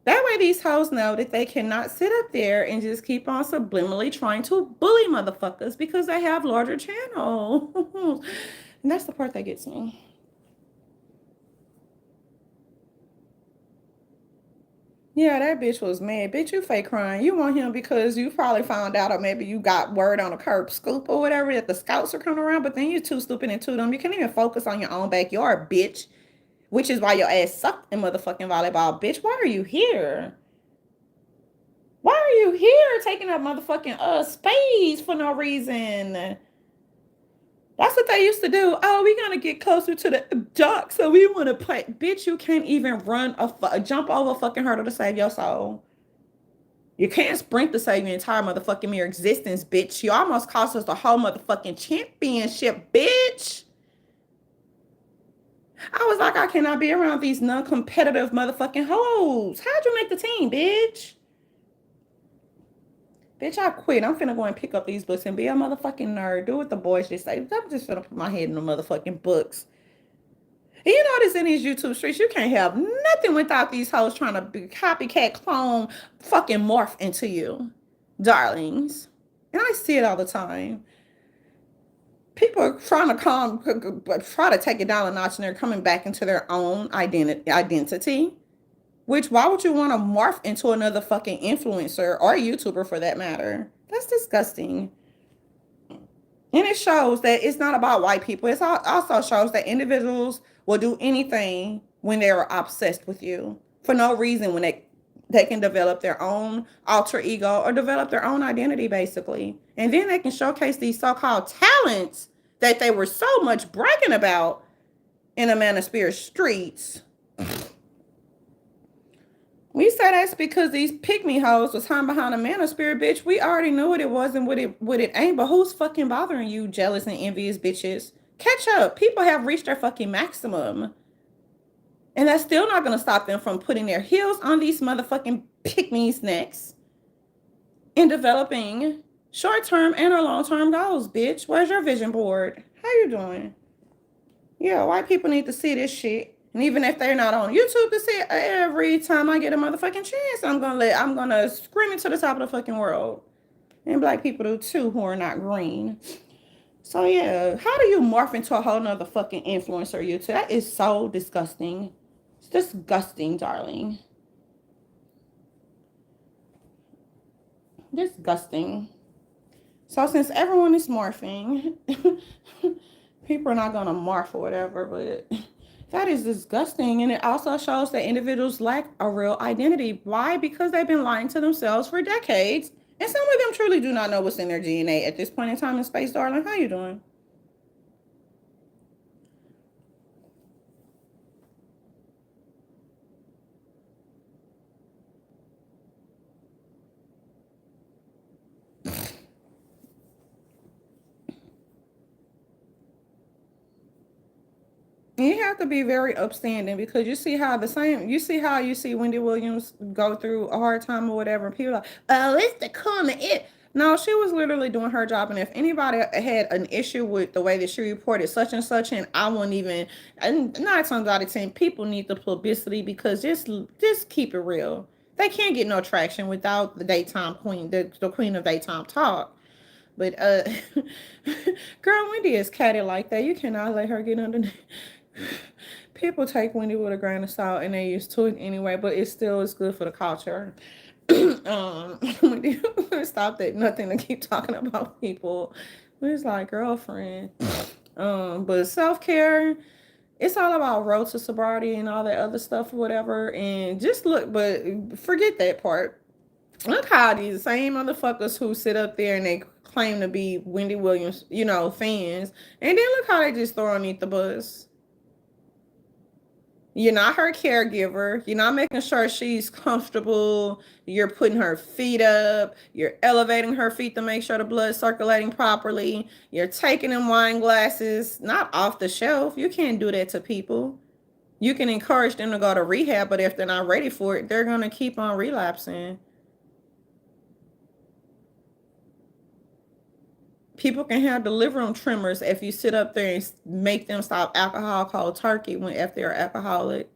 Speaker 1: That way these hoes know that they cannot sit up there and just keep on subliminally trying to bully motherfuckers because they have larger channels. And that's the part that gets me. Yeah, that bitch was mad. Bitch, you fake crying. You want him because you probably found out or maybe you got word on a curb scoop or whatever that the scouts are coming around, but then you too stupid and too dumb. You can't even focus on your own backyard, bitch. Which is why your ass sucked in motherfucking volleyball, bitch. Why are you here? Why are you here taking up motherfucking space for no reason? That's what they used to do. Oh, we gotta get closer to the dock, so we want to play. Bitch, you can't even run a jump over a fucking hurdle to save your soul. You can't sprint to save your entire motherfucking mere existence, bitch. You almost cost us the whole motherfucking championship, bitch. I was like, I cannot be around these non-competitive motherfucking hoes. How'd you make the team, bitch? Bitch, I quit. I'm finna go and pick up these books and be a motherfucking nerd. Do what the boys just say. I'm just finna put my head in the motherfucking books. And you notice in these YouTube streets, you can't have nothing without these hoes trying to be copycat, clone, fucking morph into you, darlings. And I see it all the time. People are trying to try to take it down a notch, and they're coming back into their own identity. Which, why would you want to morph into another fucking influencer or YouTuber for that matter? That's disgusting. And it shows that it's not about white people. It also shows that individuals will do anything when they're obsessed with you for no reason when they can develop their own alter ego or develop their own identity, basically. And then they can showcase these so-called talents that they were so much bragging about in the manosphere streets. We say that's because these pygmy hoes was hiding behind a manosphere, bitch. We already knew what it was and what it ain't, but who's fucking bothering you, jealous and envious bitches? Catch up. People have reached their fucking maximum. And that's still not gonna stop them from putting their heels on these motherfucking pygmies' necks and developing short-term and or long-term goals, bitch. Where's your vision board? How you doing? Yeah, white people need to see this shit. And even if they're not on YouTube to see it, every time I get a motherfucking chance, I'm gonna scream it to the top of the fucking world. And black people do too who are not green. So yeah, how do you morph into a whole nother fucking influencer YouTube? That is so disgusting. It's disgusting, darling. Disgusting. So since everyone is morphing, people are not gonna morph or whatever, but that is disgusting. And it also shows that individuals lack a real identity. Why? Because they've been lying to themselves for decades. And some of them truly do not know what's in their DNA at this point in time and space, darling. How you doing? You have to be very upstanding because you see how you see Wendy Williams go through a hard time or whatever. And people are like, oh, it's the karma. No, she was literally doing her job. And if anybody had an issue with the way that she reported such and such, and I wouldn't even, and 9 times out of 10, people need the publicity because just keep it real. They can't get no traction without the daytime queen, the queen of daytime talk. But girl, Wendy is catty like that. You cannot let her get underneath. People take Wendy with a grain of salt and they used to it anyway, but it still is good for the culture. Wendy, stop that. Nothing to keep talking about people. It's like girlfriend. But self-care, it's all about road to sobriety and all that other stuff or whatever. And just look, but forget that part. Look how these same motherfuckers who sit up there and they claim to be Wendy Williams, fans, and then look how they just throw underneath the bus. You're not her caregiver. You're not making sure she's comfortable. You're putting her feet up. You're elevating her feet to make sure the blood's circulating properly. You're taking them wine glasses, not off the shelf. You can't do that to people. You can encourage them to go to rehab, but if they're not ready for it, they're going to keep on relapsing. People can have the liver room tremors if you sit up there and make them stop alcohol cold turkey if they're alcoholic.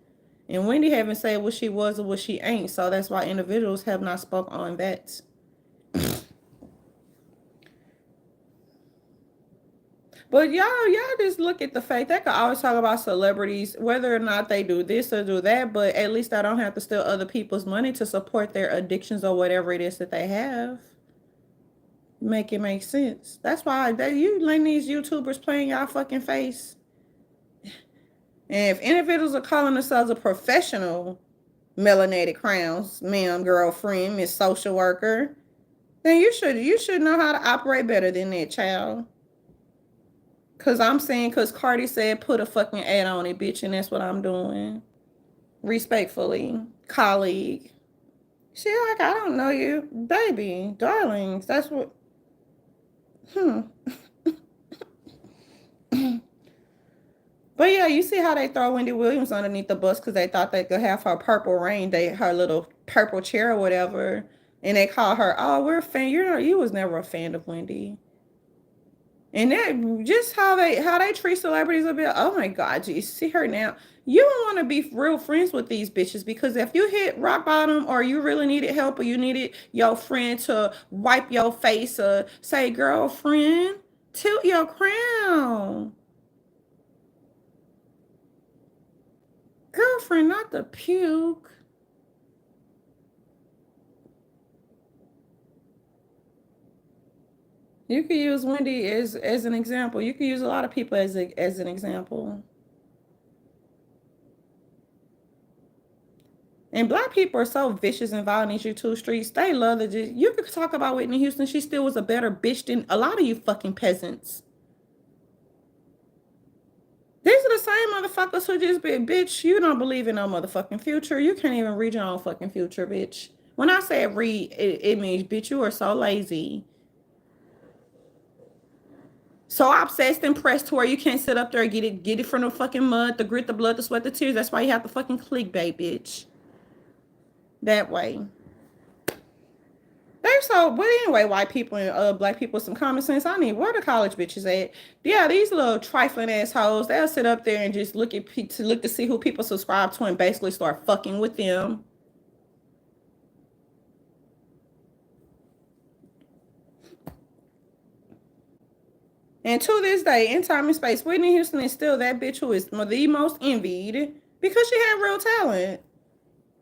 Speaker 1: And Wendy haven't said what she was or what she ain't, so that's why individuals have not spoke on that. But y'all just look at the fact they could always talk about celebrities, whether or not they do this or do that, but at least I don't have to steal other people's money to support their addictions or whatever it is that they have. Make it make sense. That's why you letting these YouTubers play in y'all fucking face. And if individuals are calling themselves a professional melanated crowns, ma'am, girlfriend, miss social worker, then you should know how to operate better than that, child. Cause Cardi said put a fucking ad on it, bitch, and that's what I'm doing. Respectfully, colleague. She like, I don't know you, baby, darlings. That's what. But yeah, you see how they throw Wendy Williams underneath the bus because they thought they could have her purple rain, her little purple chair or whatever, and they call her, oh, we're a fan. You was never a fan of Wendy. And that just how they treat celebrities a bit. Oh my God, you see her now. You don't want to be real friends with these bitches because if you hit rock bottom or you really needed help or you needed your friend to wipe your face or say, girlfriend, tilt your crown. Girlfriend, not the puke. You could use Wendy as an example. You could use a lot of people as an example. And black people are so vicious and violent in YouTube streets. They love to you could talk about Whitney Houston. She still was a better bitch than a lot of you fucking peasants. These are the same motherfuckers who just be, bitch, you don't believe in no motherfucking future. You can't even read your own fucking future, bitch. When I say read, it means, bitch, you are so lazy. So obsessed and pressed to where you can't sit up there and get it from the fucking mud, the grit, the blood, the sweat, the tears. That's why you have to fucking clickbait, bitch. That way. They're so, but anyway, white people and black people with some common sense. I need where the college bitches at? Yeah, these little trifling assholes. They'll sit up there and just look to see who people subscribe to and basically start fucking with them. And to this day, in time and space, Whitney Houston is still that bitch who is the most envied because she had real talent.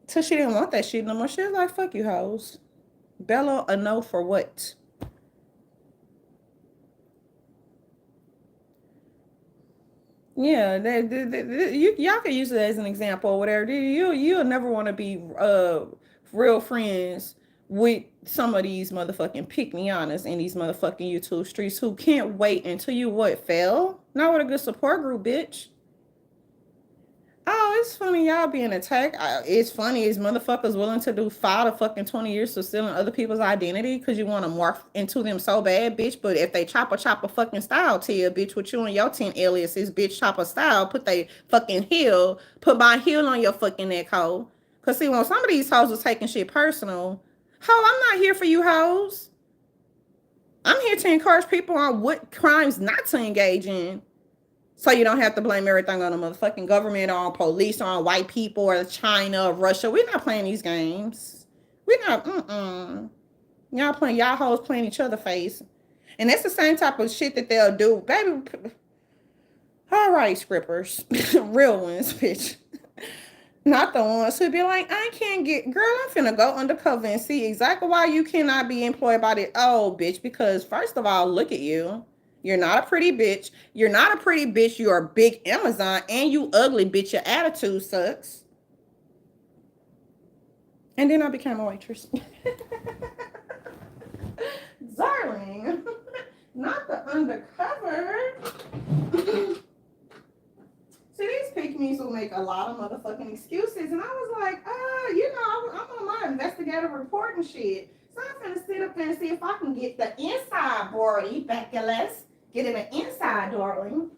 Speaker 1: Till she didn't want that shit no more. She was like, fuck you hoes. Bella a no for what? Yeah, y'all can use it as an example or whatever. You'll never want to be real friends with some of these motherfucking pick me honest in these motherfucking YouTube streets who can't wait until you what fail. Not with a good support group, bitch. Oh, it's funny y'all being attacked. It's funny is motherfuckers willing to do 5 to fucking 20 years for stealing other people's identity because you want to morph into them so bad, bitch. But if they chop a fucking style to you, bitch, with you and your 10 aliases, bitch, chop a style, put they fucking heel, put my heel on your fucking neck, hoe. Cause see, when some of these hoes are taking shit personal, ho, I'm not here for you hoes. I'm here to encourage people on what crimes not to engage in. So you don't have to blame everything on the motherfucking government or on police or on white people or China or Russia. We're not playing these games. We're not, y'all hoes playing each other face. And that's the same type of shit that they'll do. Baby, all right, scrippers. Real ones, bitch. Not the ones who be like, I can't get, girl, I'm finna go undercover and see exactly why you cannot be employed by the, oh, bitch, because first of all, look at you. You're not a pretty bitch. You're not a pretty bitch. You're a big Amazon and you ugly bitch. Your attitude sucks. And then I became a waitress. Darling, not the undercover. See, these pick-me's will make a lot of motherfucking excuses. And I was like, I'm on my investigative report and shit. So I'm finna sit up there and see if I can get the inside, Brody, Beckless. Get in the inside, darling.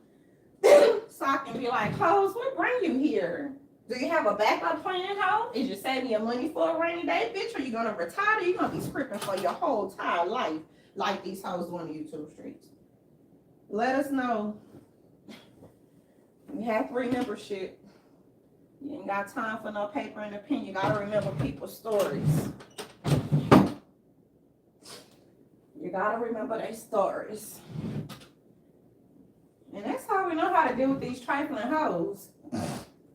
Speaker 1: So I can be like, hoes, what bring you here? Do you have a backup plan, hoe? Is you saving your money for a rainy day, bitch? Or you gonna retire? Or you gonna be scripting for your whole entire life like these hoes do on the YouTube streets? Let us know. You have to remember shit. You ain't got time for no paper and a pen. You gotta remember people's stories. You gotta remember their stories. And that's how we know how to deal with these trifling hoes. And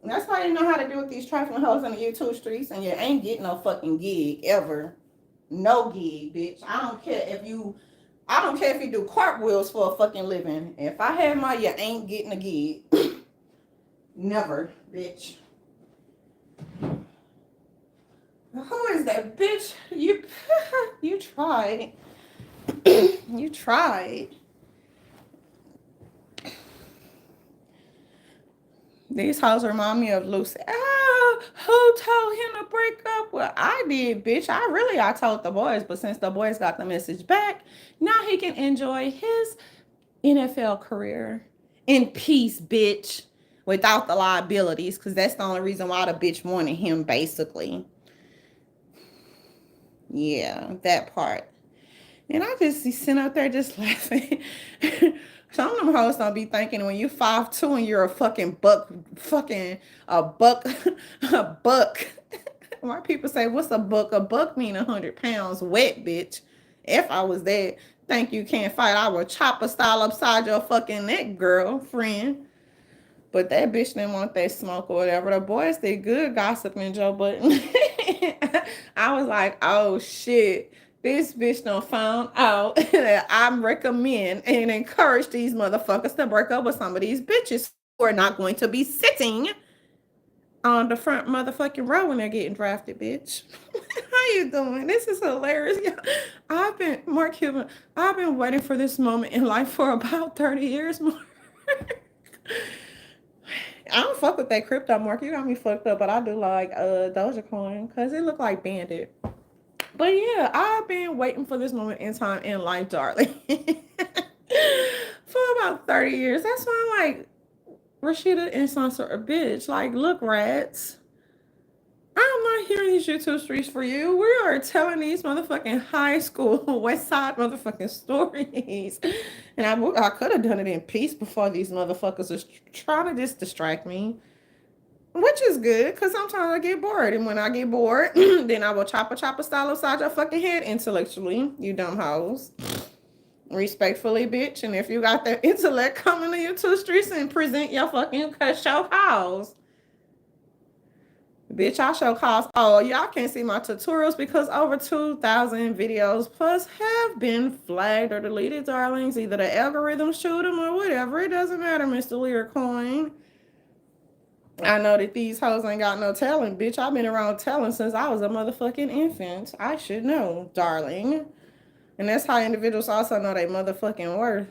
Speaker 1: that's how you know how to deal with these trifling hoes on the YouTube streets, and you ain't getting no fucking gig ever. No gig, bitch. I don't care if you do cartwheels for a fucking living. If I have my, you ain't getting a gig. Never, bitch. Who is that bitch? You tried. You tried. These hoes remind me of Lucy. Oh, who told him to break up? Well, I did, bitch. I told the boys, but since the boys got the message back, now he can enjoy his NFL career in peace, bitch, without the liabilities, because that's the only reason why the bitch wanted him, basically. Yeah, that part. And I just be sitting out there just laughing. Some of them hoes don't be thinking when you 5'2" and you're a fucking buck, a buck, a buck. Why people say, what's a buck? A buck mean 100 pounds wet, bitch. If I was that, think you can't fight, I would chop a style upside your fucking neck, girlfriend. But that bitch didn't want that smoke or whatever. The boys did good gossiping Joe Button. I was like, oh shit. This bitch done found out that I recommend and encourage these motherfuckers to break up with some of these bitches who are not going to be sitting on the front motherfucking row when they're getting drafted, bitch. How you doing? This is hilarious. Mark Cuban, I've been waiting for this moment in life for about 30 years more. I don't fuck with that crypto market. You got me fucked up, but I do like Dogecoin because it look like Bandit. But yeah, I've been waiting for this moment in time in life, darling, for about 30 years. That's why I'm like, Rashida and Sansa are a bitch. Like, look, rats. I'm not hearing these YouTube streets for you. We are telling these motherfucking high school West Side motherfucking stories. And I could have done it in peace before these motherfuckers was trying to just distract me. Which is good, because sometimes I get bored. And when I get bored, then I will chop a style upside your fucking head intellectually, you dumb hoes. Respectfully, bitch. And if you got that intellect, come into your two streets and present your fucking show cause. Bitch, I show cause. Oh, y'all can't see my tutorials because over 2,000 videos plus have been flagged or deleted, darlings. Either the algorithm shoot them or whatever. It doesn't matter, Mr. Lear Coin. I know that these hoes ain't got no talent, bitch. I've been around talent since I was a motherfucking infant. I should know, darling. And that's how individuals also know they motherfucking worth.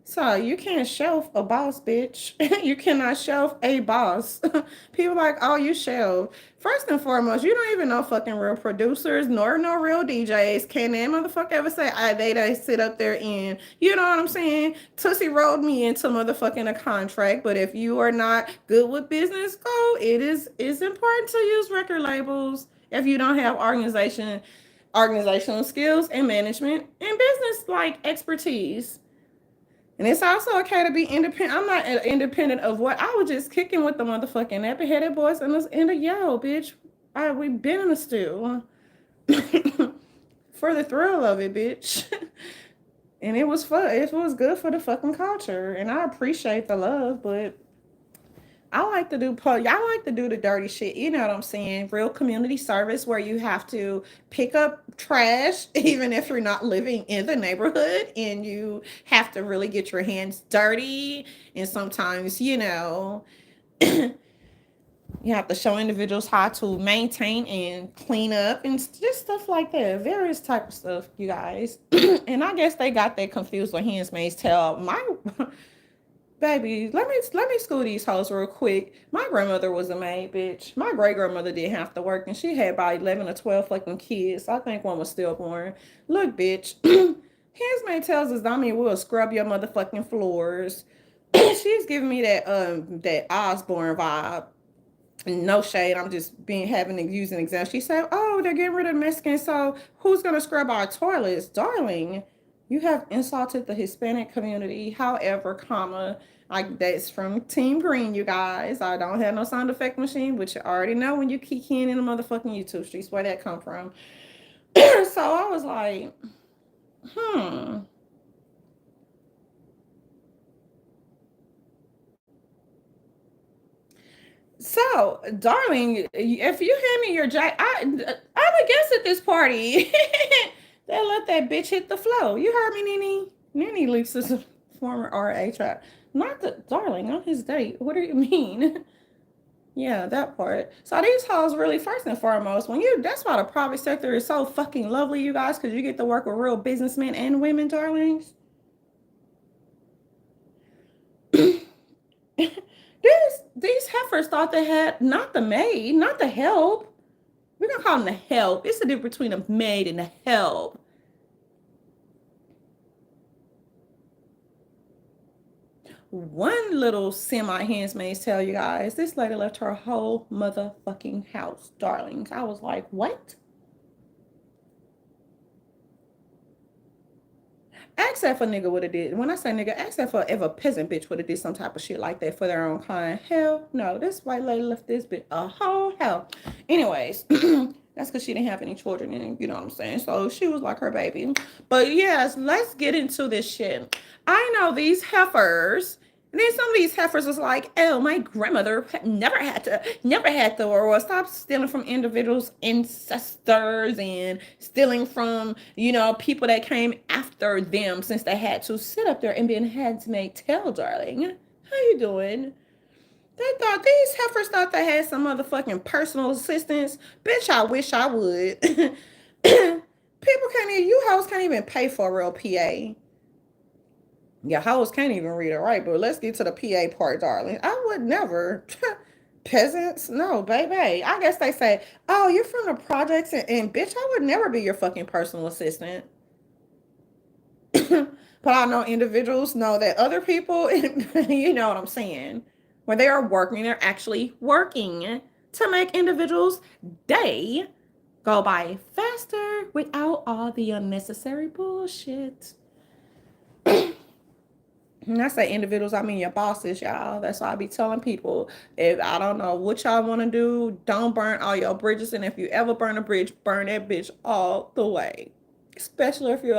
Speaker 1: So you can't shelf a boss, bitch. You cannot shelf a boss. People like, oh, you shelf. First and foremost, you don't even know fucking real producers nor no real DJs. Can that motherfucker ever say, they sit up there and, you know what I'm saying? Tootsie rolled me into motherfucking a contract. But if you are not good with business, it's important to use record labels if you don't have organizational skills and management and business like expertise. And it's also okay to be independent. I'm not independent of what I was just kicking with the motherfucking nappy headed boys in the yo, bitch. We've been in the stew for the thrill of it, bitch. And it was fun. It was good for the fucking culture, and I appreciate the love, but I like to do the dirty shit. You know what I'm saying? Real community service where you have to pick up trash even if you're not living in the neighborhood, and you have to really get your hands dirty. And sometimes, you have to show individuals how to maintain and clean up and just stuff like that. Various type of stuff, you guys. And I guess they got that confused with Handmaid's Tale. My baby, let me school these hoes real quick. My grandmother was a maid, bitch. My great grandmother didn't have to work, and she had about 11 or 12 fucking kids. I think one was stillborn. Look, bitch. Handmaid tells us, I mean, we'll scrub your motherfucking floors. She's giving me that Osborne vibe. No shade. I'm just using an example. She said, "Oh, they're getting rid of Mexicans, so who's gonna scrub our toilets, darling? You have insulted the Hispanic community. However, comma, like that's from Team Green, you guys. I don't have no sound effect machine, but you already know when you keep in the motherfucking YouTube streets where that come from. So I was like, hmm." So, darling, if you hand me your jacket, I'm a guest at this party. They let that bitch hit the flow. You heard me, Nene? Nene Lisa's a former RA trap. Not the darling on his date. What do you mean? Yeah, that part. So these hoes really, first and foremost, that's why the private sector is so fucking lovely, you guys, because you get to work with real businessmen and women, darlings. These heifers thought they had not the maid, not the help. We're gonna call them the help. It's the difference between a maid and a help. One little semi-handmaid's tell you guys, this lady left her whole motherfucking house, darlings. I was like, what? Ask if a nigga would have did. When I say nigga, ask if a peasant bitch would have did some type of shit like that for their own kind. Hell no. This white lady left this bitch a whole hell. Anyways, that's because she didn't have any children, and you know what I'm saying. So she was like her baby. But yes, let's get into this shit. I know these heifers. And then some of these heifers was like, oh, my grandmother never had to, or stop stealing from individuals, ancestors, and stealing from, people that came after them, since they had to sit up there and be had to make tell, darling. How you doing? These heifers thought they had some motherfucking personal assistance. Bitch, I wish I would. You hoes can't even pay for a real PA. Yeah, hoes can't even read or write, but let's get to the PA part, darling. I would never. Peasants? No, baby. I guess they say, oh, you're from the projects, and bitch, I would never be your fucking personal assistant. But I know individuals know that other people, you know what I'm saying, when they are working, they're actually working to make individuals' day go by faster without all the unnecessary bullshit. And I say individuals, I mean your bosses, y'all. That's why I be telling people, if I don't know what y'all want to do, don't burn all your bridges. And if you ever burn a bridge, burn that bitch all the way. Especially if you're